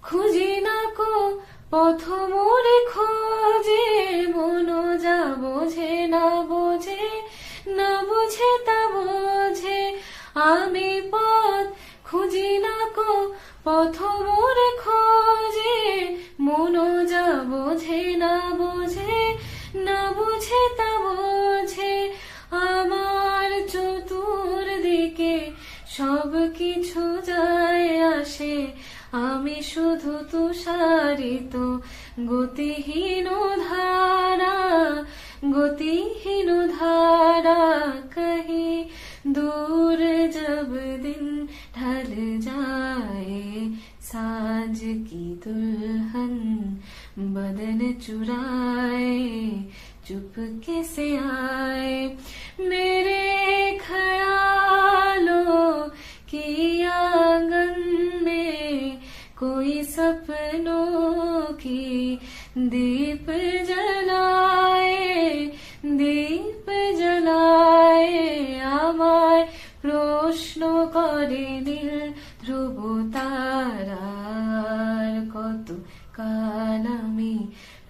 খুঁজি না কো পথ মোরে খোঁজে, মন যা বোঝে না বোঝে, না বুঝে তা বোঝে। আমি পথ খুঁজি না কো পথ মোরে খোঁজে, মন যা বোঝে না বোঝে, না বুঝে তা বোঝে। আমার চতুর্দিকে সব কিছু যায় আসে, আমি শুধু তুষারিত গতিহীন ধারা, গতিহীন ধারা। कहीं दूर जब दिन ढल जाए, साँझ की दुल्हन बदन चुराए, चुपके से आए मेरे ख्यालों की आंगन में, कोई सपनों की दीप जलाए, दीप जलाए। আমায় প্রশ্ন করে নীল ধ্রুব তারার, কত কাল আমি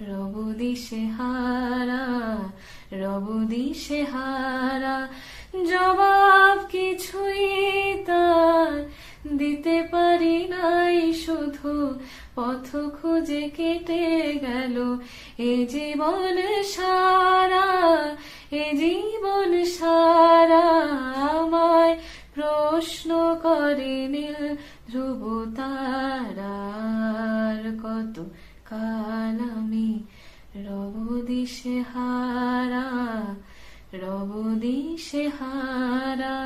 রব দিশেহারা, রব দিশেহারা। জবাব কিছুই তার দিতে পারি নাই, শুধু পথ খুঁজে কেটে গেল এ জীবন সারা, এ জীবন সারা। আমায় প্রশ্ন করে নীল ধ্রুব তারার, কত কাল আমি রব দিশেহারা, রব দিশেহারা।